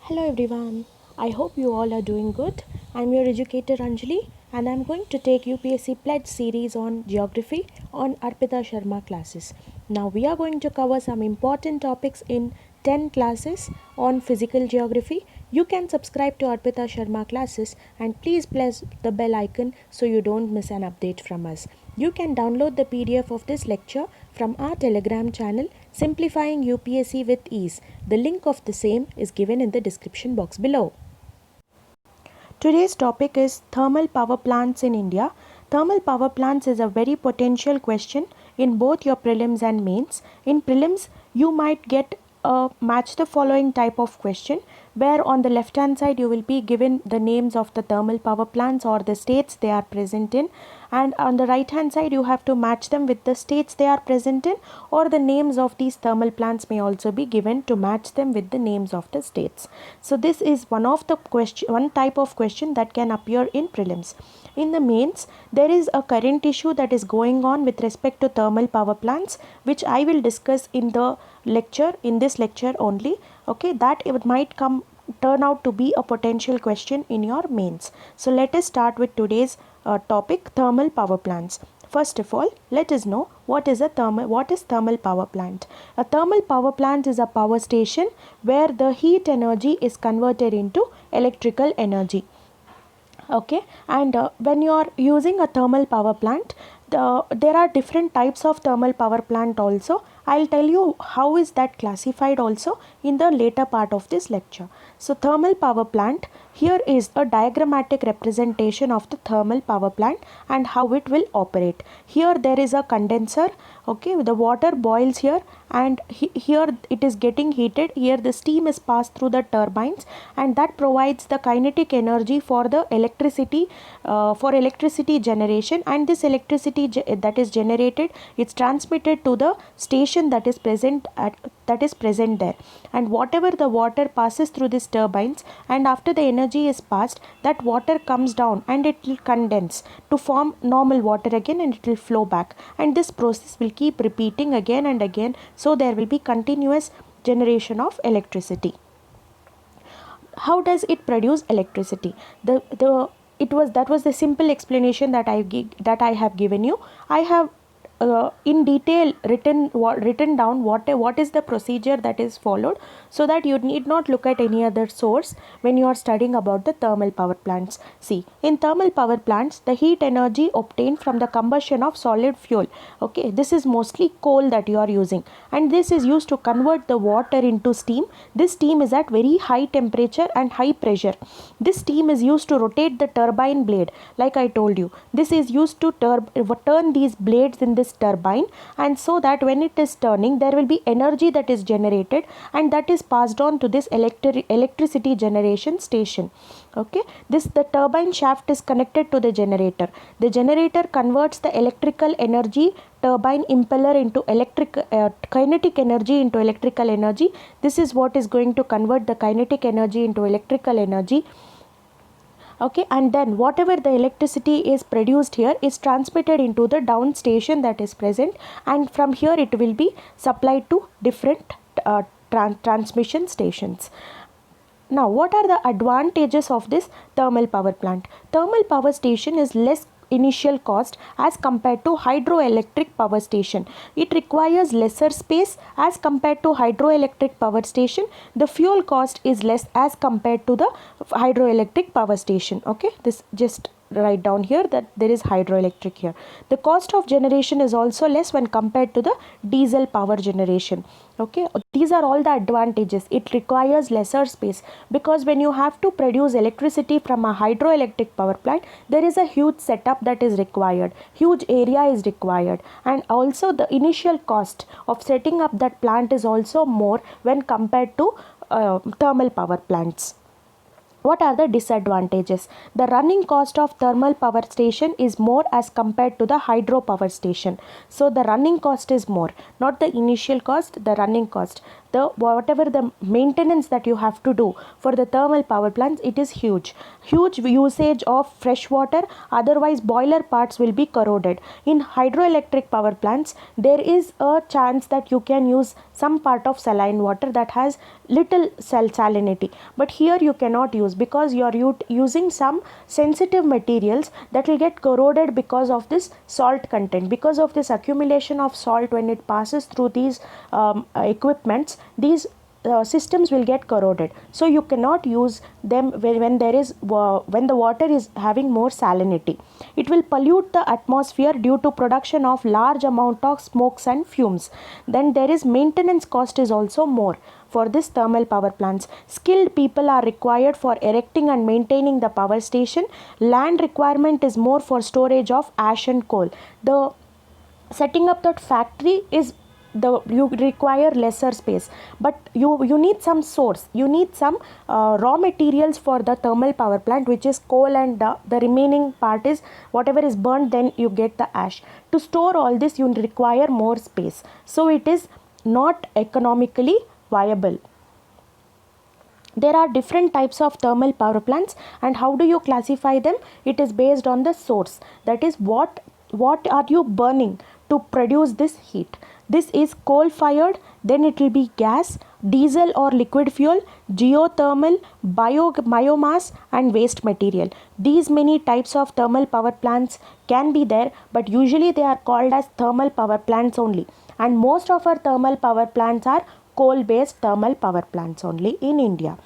Hello everyone. I hope you all are doing good. I'm your educator Anjali and I'm going to take UPSC Pledge series on geography on Arpita Sharma classes. Now we are going to cover some important topics in 10 classes on physical geography. You can subscribe to Arpita Sharma classes and please press the bell icon so you don't miss an update from us. You can download the PDF of this lecture from our Telegram channel Simplifying UPSC with Ease. The link of the same is given in the description box below. Today's topic is thermal power plants in India. Thermal power plants is a very potential question in both your prelims and mains. In prelims, you might get a match the following type of question where on the left hand side you will be given the names of the thermal power plants or the states they are present in, and on the right hand side you have to match them with the states they are present in, or the names of these thermal plants may also be given to match them with the names of the states. So this is one type of question that can appear in prelims. In the mains, there is a current issue that is going on with respect to thermal power plants, which I will discuss in this lecture only. Okay, that it might turn out to be a potential question in your mains. So let us start with today's topic, thermal power plants. First of all, let us know what is thermal power plant. A thermal power plant is a power station where the heat energy is converted into electrical energy. Okay, and when you are using a thermal power plant, there are different types of thermal power plant also. I'll tell you how is that classified also in the later part of this lecture. So thermal power plant, here is a diagrammatic representation of the thermal power plant and how it will operate. Here there is a condenser. Okay, the water boils here and here it is getting heated. Here the steam is passed through the turbines and that provides the kinetic energy for the electricity generation, and this electricity that is generated, it's transmitted to the station that is present there, and whatever the water passes through these turbines, and after the energy is passed, that water comes down and it will condense to form normal water again and it will flow back, and this process will keep repeating again and again, so there will be continuous generation of electricity. How does it produce electricity? That was the simple explanation that I have given you. I have in detail written down what is the procedure that is followed, so that you need not look at any other source when you are studying about the thermal power plants. See, in thermal power plants, the heat energy obtained from the combustion of solid fuel. Okay, this is mostly coal that you are using, and this is used to convert the water into steam. This steam is at very high temperature and high pressure. This steam is used to rotate the turbine blade. Like I told you, this is used to turn these blades in this turbine, and so that when it is turning, there will be energy that is generated and that is passed on to this electricity generation station. Okay, the turbine shaft is connected to the generator. The generator converts the electrical energy turbine impeller into kinetic energy into electrical energy. This is what is going to convert the kinetic energy into electrical energy. Okay, and then whatever the electricity is produced here is transmitted into the down station that is present, and from here it will be supplied to different transmission stations. Now, what are the advantages of this thermal power plant? Thermal power station is less initial cost as compared to hydroelectric power station. It requires lesser space as compared to hydroelectric power station. The fuel cost is less as compared to the hydroelectric power station. Okay, this just write down here that there is hydroelectric here. The cost of generation is also less when compared to the diesel power generation. Okay, these are all the advantages. It requires lesser space, because when you have to produce electricity from a hydroelectric power plant, there is a huge setup that is required, huge area is required, and also the initial cost of setting up that plant is also more when compared to thermal power plants. What are the disadvantages? The running cost of thermal power station is more as compared to the hydro power station. So the running cost is more, not the initial cost, the running cost. the whatever the maintenance that you have to do for the thermal power plants, it is huge usage of fresh water, otherwise boiler parts will be corroded. In hydroelectric power plants, there is a chance that you can use some part of saline water that has little salinity, but here you cannot use because you are using some sensitive materials that will get corroded because of this salt content. Because of this accumulation of salt, when it passes through these equipments, these systems will get corroded, so you cannot use them when there is when the water is having more salinity. It will pollute the atmosphere due to production of large amount of smokes and fumes. Then there is maintenance cost is also more for this thermal power plants. Skilled people are required for erecting and maintaining the power station. Land requirement is more for storage of ash and coal. The setting up that factory is you require lesser space, but you need some source, you need some raw materials for the thermal power plant, which is coal, and the remaining part is whatever is burnt, then you get the ash. To store all this you require more space, so it is not economically viable. There are different types of thermal power plants, and how do you classify them? It is based on the source, that is what are you burning to produce this heat. This is coal fired, then it will be gas, diesel or liquid fuel, geothermal, biomass and waste material. These many types of thermal power plants can be there, but usually they are called as thermal power plants only, and most of our thermal power plants are coal based thermal power plants only in India.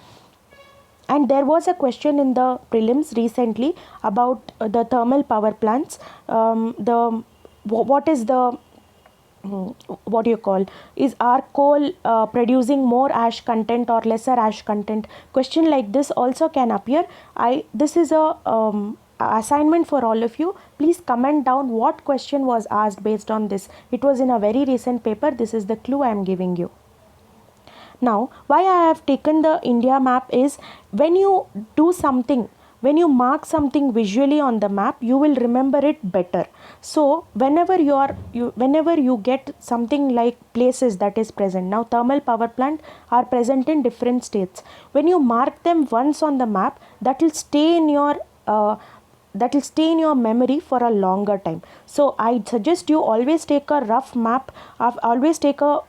And there was a question in the prelims recently about the thermal power plants. What is the what do you call, is our coal producing more ash content or lesser ash content? Question like this also can appear. This is a assignment for all of you. Please comment down what question was asked based on this. It was in a very recent paper. This is the clue I am giving you. Now, why I have taken the India map is, when you do something, when you mark something visually on the map, you will remember it better. So whenever you get something like places that is present, now thermal power plant are present in different states. When you mark them once on the map, that will stay in your memory for a longer time. So I suggest you always take a rough map, always take a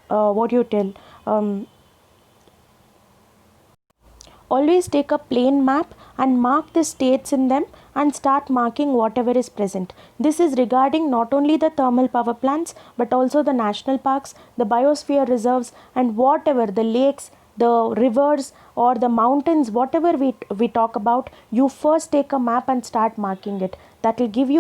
always take a plain map and mark the states in them and start marking whatever is present. This is regarding not only the thermal power plants but also the national parks, the biosphere reserves, and whatever the lakes, the rivers or the mountains, whatever we talk about, you first take a map and start marking it. That will give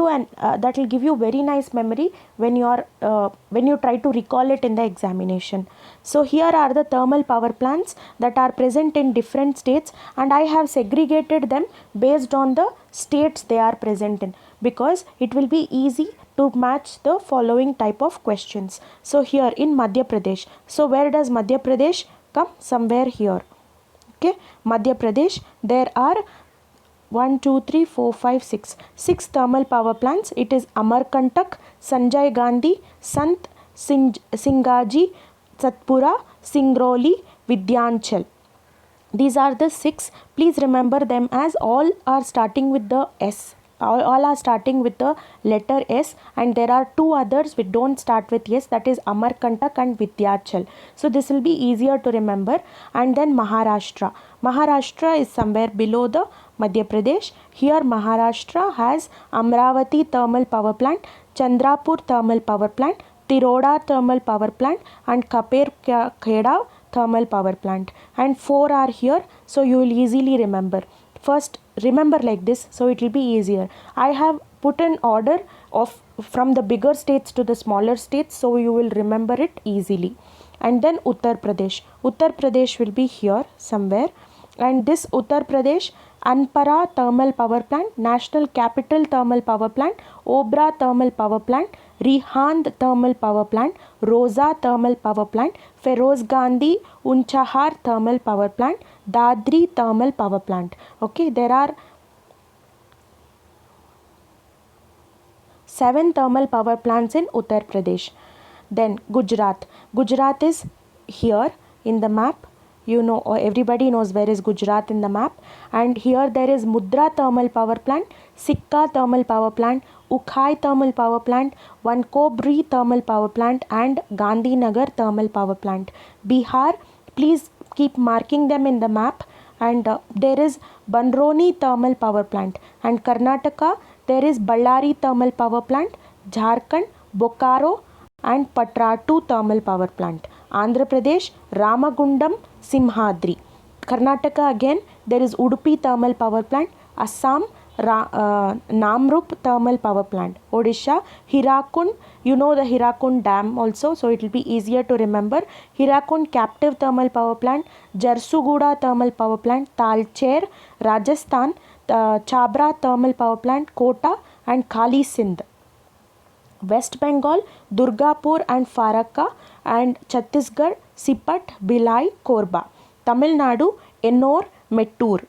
you very nice memory when you try to recall it in the examination. So here are the thermal power plants that are present in different states, and I have segregated them based on the states they are present in, because it will be easy to match the following type of questions. So here in Madhya Pradesh, so where does Madhya Pradesh come? Somewhere here. Okay, Madhya Pradesh, there are 1, 2, 3, 4, 5, 6 thermal power plants. It is Amarkantak, Sanjay Gandhi, Sant Singaji, Satpura, Singrauli, Vidyanchal. These are the 6. Please remember them as all are starting with the S. All are starting with the letter S, and there are 2 others which don't start with S, that is Amarkantak and Vidyanchal. So this will be easier to remember. And then Maharashtra. Maharashtra is somewhere below the Madhya Pradesh. Here Maharashtra has Amravati thermal power plant, Chandrapur thermal power plant, Tiroda thermal power plant, and Kaper Kheda thermal power plant. And 4 are here, so you will easily remember. First remember like this, so it will be easier. I have put an order of from the bigger states to the smaller states, so you will remember it easily. And then Uttar Pradesh. Uttar Pradesh will be here somewhere, and this Uttar Pradesh, Anpara thermal power plant, National Capital thermal power plant, Obra thermal power plant, Rihand thermal power plant, Rosa thermal power plant, Feroz Gandhi Unchahar thermal power plant, Dadri thermal power plant. Okay, there are 7 thermal power plants in Uttar Pradesh. Then Gujarat. Gujarat is here in the map. You know, or everybody knows where is Gujarat in the map. And here there is Mudra thermal power plant, Sikka thermal power plant, Ukhai thermal power plant, Vankobri thermal power plant, and Gandhinagar thermal power plant. Bihar, please keep marking them in the map. And there is Banroni thermal power plant. And Karnataka, there is Ballari thermal power plant, Jharkhand, Bokaro, and Patratu thermal power plant. Andhra Pradesh, Ramagundam, Simhadri. Karnataka again, there is Udupi thermal power plant. Assam, Namrup thermal power plant. Odisha, Hirakund, you know the Hirakund dam also, so it will be easier to remember. Hirakund captive thermal power plant, Jarsuguda thermal power plant, Talcher, Rajasthan, Chabra thermal power plant, Kota, and Kali Sindh. West Bengal, Durgapur and Farakka, and Chhattisgarh, Sipat, Bhilai, Korba. Tamil Nadu, Ennore, Mettur.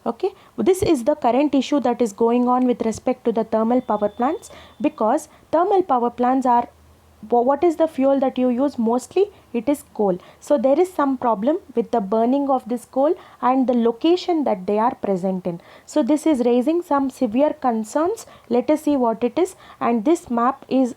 Okay, this is the current issue that is going on with respect to the thermal power plants, because thermal power plants are, what is the fuel that you use? Mostly it is coal. So there is some problem with the burning of this coal and the location that they are present in. So this is raising some severe concerns. Let us see what it is. And this map is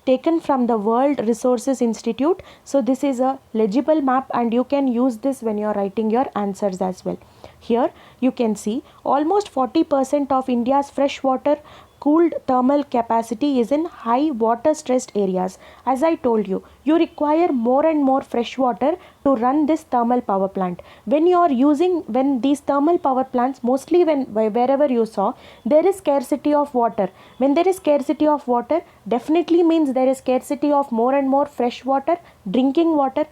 taken from the World Resources Institute. So this is a legible map and you can use this when you are writing your answers as well. Here you can see almost 40% of India's freshwater cooled thermal capacity is in high water stressed areas. As I told you, you require more and more fresh water to run this thermal power plant. When these thermal power plants, mostly wherever you saw, there is scarcity of water. When there is scarcity of water, definitely means there is scarcity of more and more fresh water, drinking water.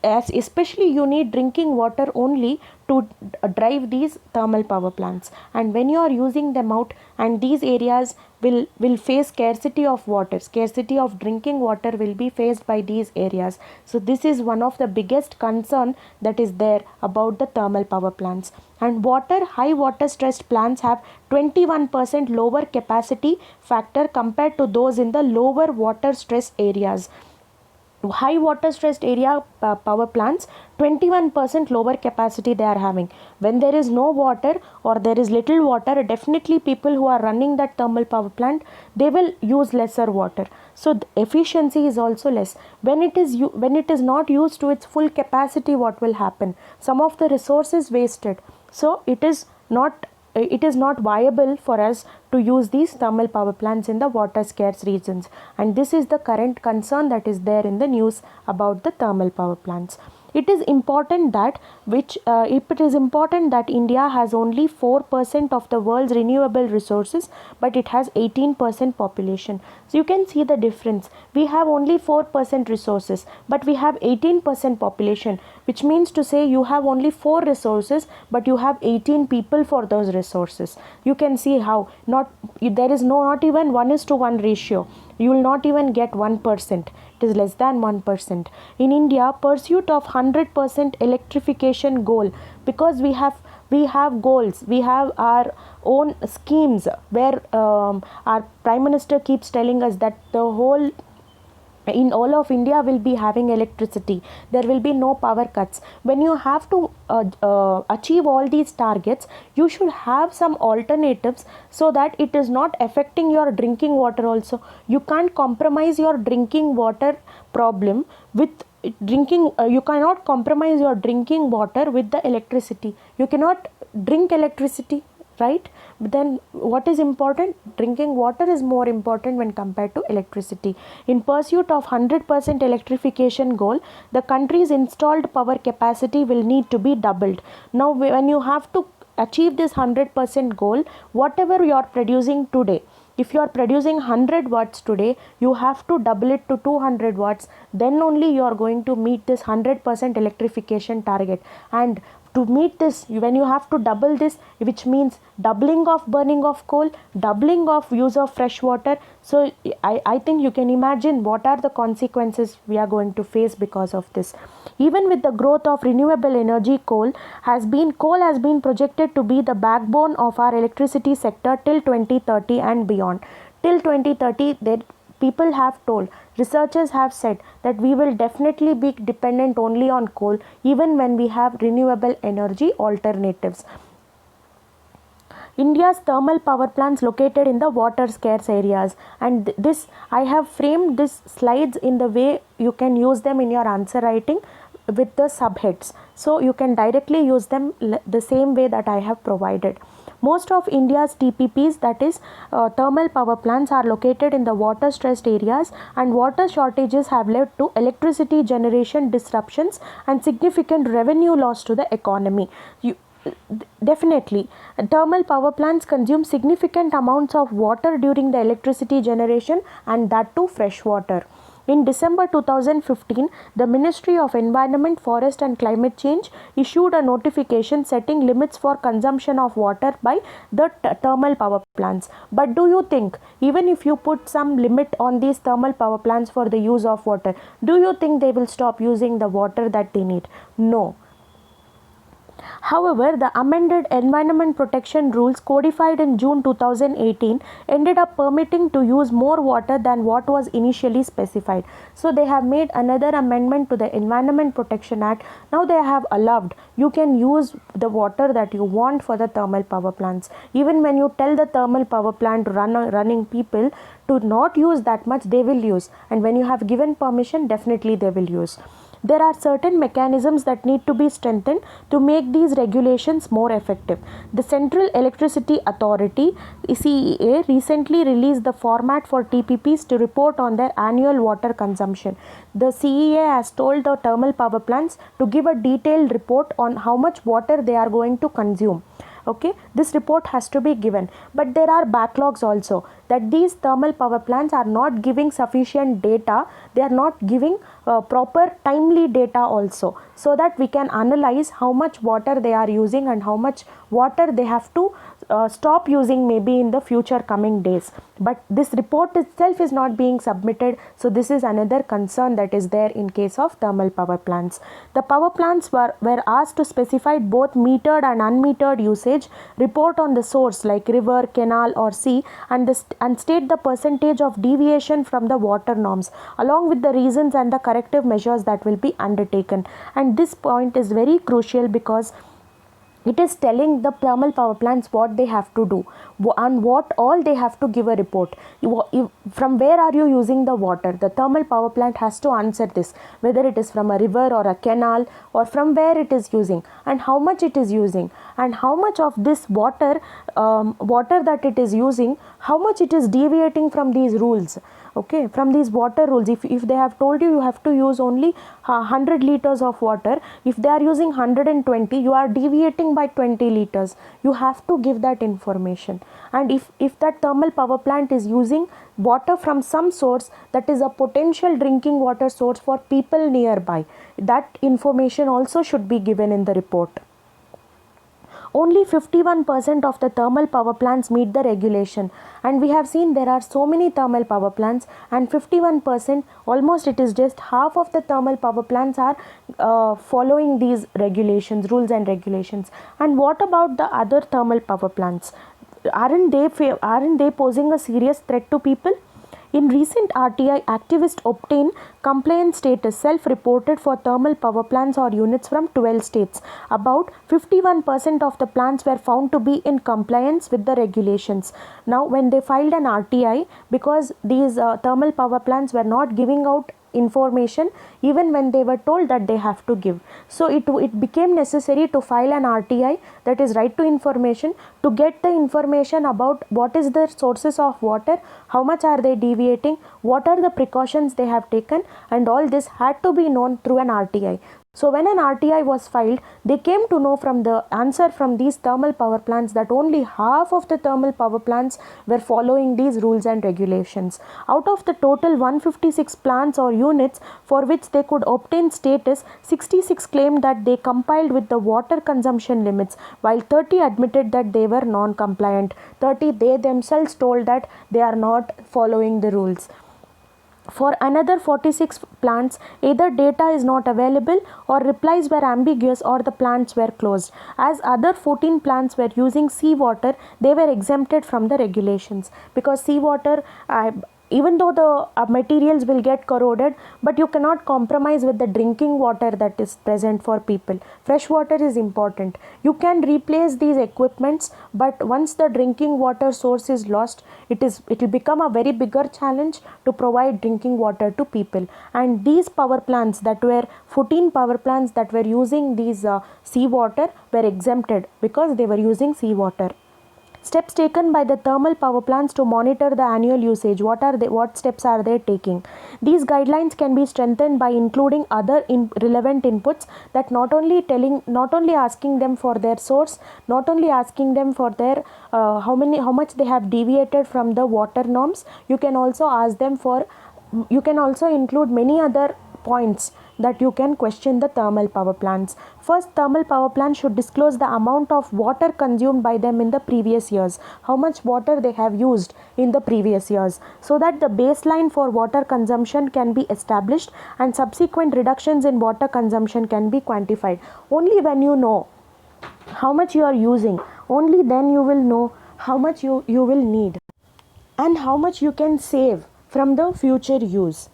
As especially you need drinking water only to drive these thermal power plants, and when you are using them out, and these areas will face scarcity of water, scarcity of drinking water will be faced by these areas. So this is one of the biggest concern that is there about the thermal power plants. And high water stressed plants have 21% lower capacity factor compared to those in the lower water stress areas. High water stressed area power plants, 21% lower capacity they are having. When there is no water or there is little water, definitely people who are running that thermal power plant, they will use lesser water. So the efficiency is also less. When it is not used to its full capacity, what will happen? Some of the resources wasted. So it is not viable for us to use these thermal power plants in the water scarce regions. And this is the current concern that is there in the news about the thermal power plants. It is important that India has only 4% of the world's renewable resources, but it has 18% population. So you can see the difference. We have only 4% resources, but we have 18% population, which means to say you have only 4 resources, but you have 18 people for those resources. You can see how there is not even 1:1 ratio. You will not even get 1%. It is less than 1%. In India, pursuit of 100% electrification goal, because we have goals, we have our own schemes where our Prime Minister keeps telling us that in all of India will be having electricity. There will be no power cuts. When you have to achieve all these targets, you should have some alternatives so that it is not affecting your drinking water also. You can't compromise your drinking water problem with you cannot compromise your drinking water with the electricity. You cannot drink electricity, right? But then what is important? Drinking water is more important when compared to electricity. In pursuit of 100% electrification goal, the country's installed power capacity will need to be doubled. Now when you have to achieve this 100% goal, whatever you are producing today, if you are producing 100 watts today, you have to double it to 200 watts. Then only you are going to meet this 100% electrification target. And to meet this, when you have to double this, which means doubling of burning of coal, doubling of use of fresh water. So I think you can imagine what are the consequences we are going to face because of this. Even with the growth of renewable energy, coal has been projected to be the backbone of our electricity sector till 2030 and beyond. Till 2030, people have told, researchers have said that we will definitely be dependent only on coal even when we have renewable energy alternatives. India's thermal power plants located in the water scarce areas, and this I have framed these slides in the way you can use them in your answer writing with the subheads, so you can directly use them the same way that I have provided. Most of India's TPPs, that is thermal power plants, are located in the water stressed areas, and water shortages have led to electricity generation disruptions and significant revenue loss to the economy. Definitely, thermal power plants consume significant amounts of water during the electricity generation, and that too fresh water. In December 2015, the Ministry of Environment, Forest and Climate Change issued a notification setting limits for consumption of water by the thermal power plants. But do you think, even if you put some limit on these thermal power plants for the use of water, do you think they will stop using the water that they need? No. However, the amended Environment Protection Rules codified in June 2018 ended up permitting to use more water than what was initially specified. So they have made another amendment to the Environment Protection Act. Now they have allowed you can use the water that you want for the thermal power plants. Even when you tell the thermal power plant running people to not use that much, they will use. And when you have given permission, definitely they will use. There are certain mechanisms that need to be strengthened to make these regulations more effective. The Central Electricity Authority (CEA) recently released the format for TPPs to report on their annual water consumption. The CEA has told the thermal power plants to give a detailed report on how much water they are going to consume. Okay, this report has to be given, but there are backlogs also, that these thermal power plants are not giving sufficient data, they are not giving proper timely data also, so that we can analyze how much water they are using and how much water they have to stop using maybe in the future coming days. But this report itself is not being submitted, so this is another concern that is there in case of thermal power plants. The power plants were asked to specify both metered and unmetered usage, report on the source like river, canal or sea, and state the percentage of deviation from the water norms, along with the reasons and the corrective measures that will be undertaken. And this point is very crucial because it is telling the thermal power plants what they have to do and what all they have to give a report. From where are you using the water? The thermal power plant has to answer this, whether it is from a river or a canal or from where it is using, and how much it is using, and how much of this water that it is using, how much it is deviating from these rules. Okay, from these water rules, if they have told you have to use only 100 liters of water, if they are using 120, you are deviating by 20 liters. You have to give that information. And if that thermal power plant is using water from some source that is a potential drinking water source for people nearby, that information also should be given in the report. Only 51% of the thermal power plants meet the regulation, and we have seen there are so many thermal power plants, and 51%, almost it is just half of the thermal power plants are following these regulations, rules and regulations. And what about the other thermal power plants? Aren't they posing a serious threat to people? In recent RTI, activists obtained compliance status self-reported for thermal power plants or units from 12 states. About 51% of the plants were found to be in compliance with the regulations. Now, when they filed an RTI, because these thermal power plants were not giving out information even when they were told that they have to give, so it became necessary to file an RTI, that is right to information, to get the information about what is the sources of water, how much are they deviating, what are the precautions they have taken, and all this had to be known through an RTI. So when an RTI was filed, they came to know from the answer from these thermal power plants that only half of the thermal power plants were following these rules and regulations. Out of the total 156 plants or units for which they could obtain status, 66 claimed that they complied with the water consumption limits, while 30 admitted that they were non-compliant. 30, they themselves told that they are not following the rules. For another 46 plants, either data is not available or replies were ambiguous or the plants were closed. As other 14 plants were using seawater, they were exempted from the regulations, because seawater, even though the materials will get corroded, but you cannot compromise with the drinking water that is present for people. Fresh water is important. You can replace these equipments, but once the drinking water source is lost, it will become a very bigger challenge to provide drinking water to people. And these power plants, that were 14 power plants that were using these sea water, were exempted because they were using sea water. Steps taken by the thermal power plants to monitor the annual usage. What steps are they taking? These guidelines can be strengthened by including other relevant inputs, that not only asking them for their source, not only asking them for their how much they have deviated from the water norms. You can also ask them for, you can also include many other points that you can question the thermal power plants. First, thermal power plants should disclose the amount of water consumed by them in the previous years, how much water they have used in the previous years, so that the baseline for water consumption can be established and subsequent reductions in water consumption can be quantified. Only when you know how much you are using, only then you will know how much you will need and how much you can save from the future use.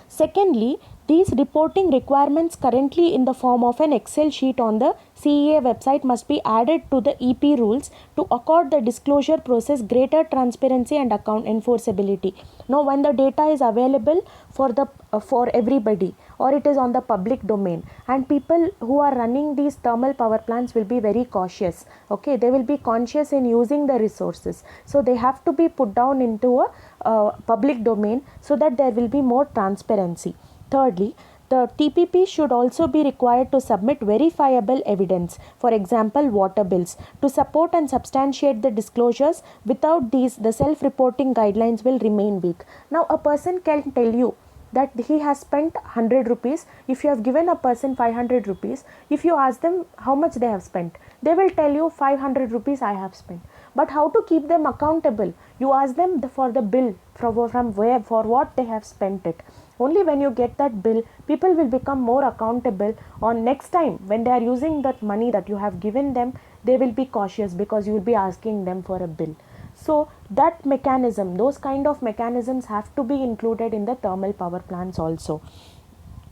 Secondly, these reporting requirements currently in the form of an Excel sheet on the CEA website must be added to the EP rules to accord the disclosure process greater transparency and account enforceability. Now, when the data is available for everybody, or it is on the public domain, and people who are running these thermal power plants will be very cautious. Okay, they will be conscious in using the resources, so they have to be put down into a public domain so that there will be more transparency. Thirdly, the TPP should also be required to submit verifiable evidence, for example water bills, to support and substantiate the disclosures. Without these, the self-reporting guidelines will remain weak. Now, a person can tell you that he has spent 100 rupees. If you have given a person 500 rupees, if you ask them how much they have spent, they will tell you 500 rupees I have spent. But how to keep them accountable? You ask them for the bill, from where, for what they have spent it. Only when you get that bill, people will become more accountable. On next time when they are using that money that you have given them, they will be cautious because you will be asking them for a bill. So that mechanism, those kind of mechanisms have to be included in the thermal power plants also.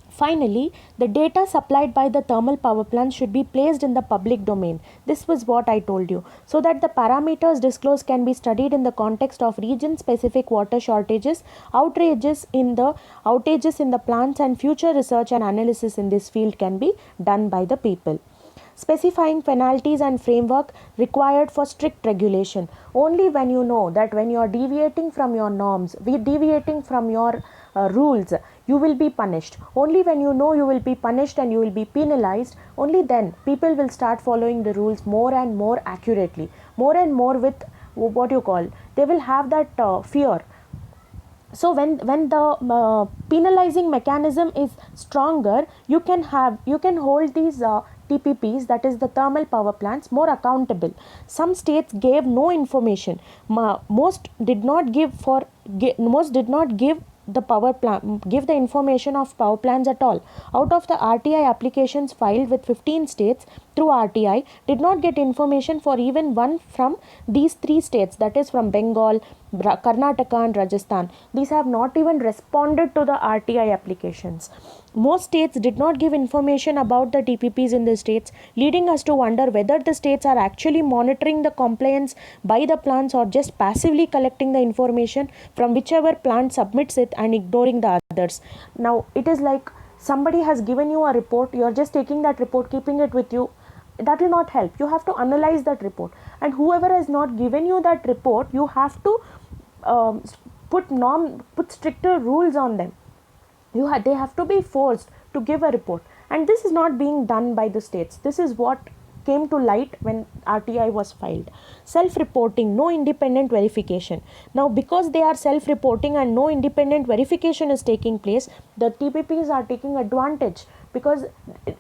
Finally, the data supplied by the thermal power plants should be placed in the public domain. This was what I told you, so that the parameters disclosed can be studied in the context of region-specific water shortages, outages in the plants, and future research and analysis in this field can be done by the people. Specifying penalties and framework required for strict regulation. Only when you know that when you are deviating from your norms, deviating from your rules, you will be punished. Only when you know you will be punished and you will be penalized, only then people will start following the rules more and more accurately, more and more with they will have that fear. So when the penalizing mechanism is stronger, you can hold these TPPs, that is the thermal power plants, more accountable. Some states gave no information. Most did not give the information of power plants at all. Out of the RTI applications filed with 15 states through RTI, did not get information for even one from these 3 states, that is from Bengal, Karnataka and Rajasthan. These have not even responded to the RTI applications. Most states did not give information about the TPPs in the states, leading us to wonder whether the states are actually monitoring the compliance by the plants or just passively collecting the information from whichever plant submits it and ignoring the others. Now, it is like somebody has given you a report, you are just taking that report, keeping it with you. That will not help. You have to analyze that report, and whoever has not given you that report, you have to put stricter rules on them. They have to be forced to give a report, and this is not being done by the states. This is what came to light when RTI was filed. Self-reporting, no independent verification. Now, because they are self-reporting and no independent verification is taking place, the TPPs are taking advantage, because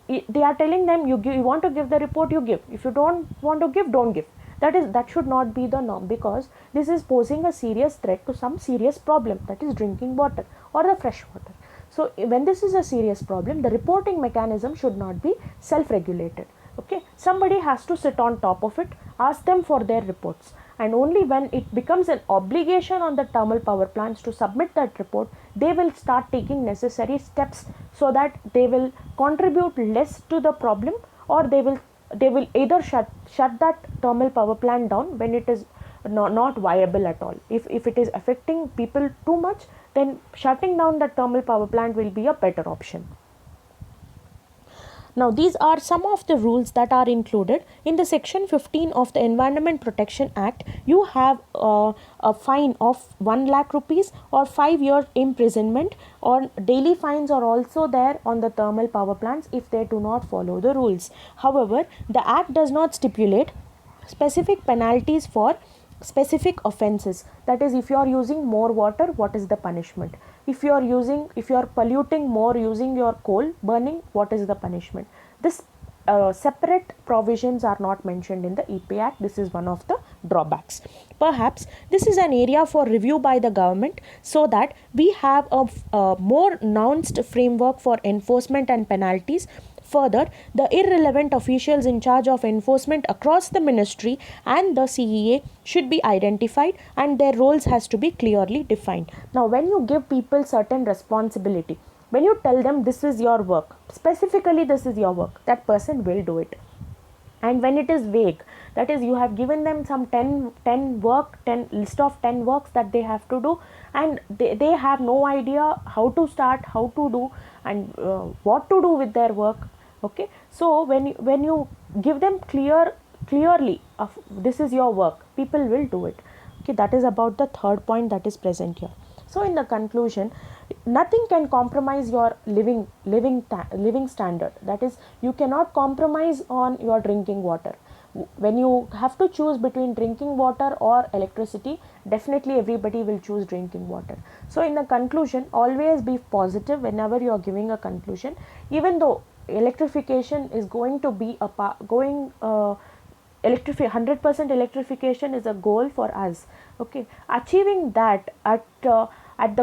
they are telling them, you want to give the report, you give. If you don't want to give, don't give. That should not be the norm, because this is posing a serious threat to some serious problem, that is drinking water or the fresh water. So when this is a serious problem, the reporting mechanism should not be self-regulated. Okay, somebody has to sit on top of it, ask them for their reports. and only when it becomes an obligation on the thermal power plants to submit that report, they will start taking necessary steps so that they will contribute less to the problem, or they will either shut that thermal power plant down when it is not viable at all. If it is affecting people too much, then shutting down the thermal power plant will be a better option. Now, these are some of the rules that are included in the section 15 of the Environment Protection Act. You have a fine of 1 lakh rupees or 5-year imprisonment, or daily fines are also there on the thermal power plants if they do not follow the rules. However, the act does not stipulate specific penalties for specific offenses. That is, if you are using more water, what is the punishment? If you are polluting more using your coal burning, what is the punishment? This separate provisions are not mentioned in the EP Act. This is one of the drawbacks. Perhaps this is an area for review by the government, so that we have a more nuanced framework for enforcement and penalties. Further, the irrelevant officials in charge of enforcement across the ministry and the CEA should be identified, and their roles has to be clearly defined. Now, when you give people certain responsibility, when you tell them this is your work, specifically this is your work, that person will do it. And when it is vague, that is, you have given them some 10 list of 10 works that they have to do, and they have no idea how to start, how to do, and what to do with their work. Okay, so when you give them clearly of this is your work, people will do it. Okay, that is about the third point that is present here. So in the conclusion, nothing can compromise your living standard. That is, you cannot compromise on your drinking water. When you have to choose between drinking water or electricity, definitely everybody will choose drinking water. So in the conclusion, always be positive whenever you are giving a conclusion. Even though electrification is going to be 100% electrification is a goal for us. Okay, achieving that at the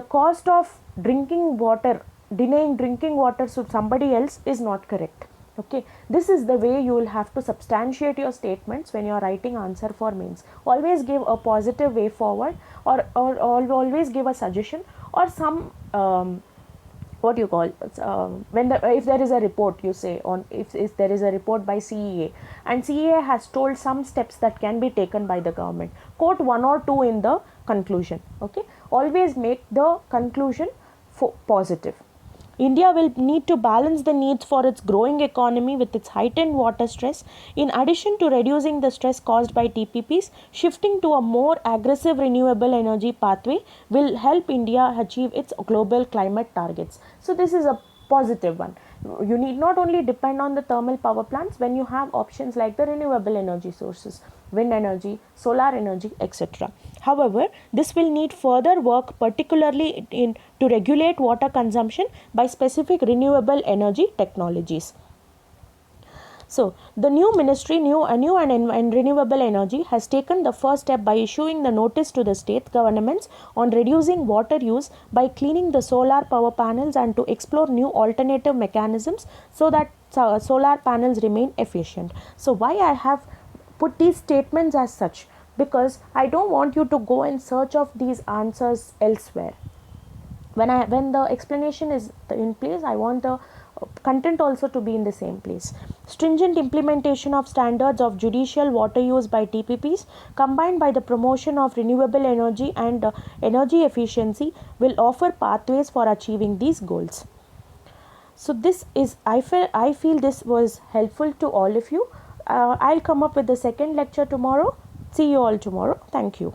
cost of drinking water, denying drinking water to somebody else, is not correct. Okay, this is the way you will have to substantiate your statements when you are writing answer for mains. Always give a positive way forward, or always give a suggestion or some what you call if there is a report, you say on if there is a report by CEA, and CEA has told some steps that can be taken by the government, quote 1 or 2 in the conclusion. Okay, always make the conclusion positive. India will need to balance the needs for its growing economy with its heightened water stress. In addition to reducing the stress caused by TPPs, shifting to a more aggressive renewable energy pathway will help India achieve its global climate targets. So this is a positive one. You need not only depend on the thermal power plants when you have options like the renewable energy sources, wind energy, solar energy, etc. However, this will need further work, particularly to regulate water consumption by specific renewable energy technologies. So, the new ministry, new and renewable energy, has taken the first step by issuing the notice to the state governments on reducing water use by cleaning the solar power panels, and to explore new alternative mechanisms so that solar panels remain efficient. So, why I have put these statements as such? Because I don't want you to go in search of these answers elsewhere. When the explanation is in place, I want the content also to be in the same place. Stringent implementation of standards of judicial water use by TPPs, combined by the promotion of renewable energy and energy efficiency, will offer pathways for achieving these goals. So this is, I feel this was helpful to all of you. I'll come up with the second lecture tomorrow. See you all tomorrow. Thank you.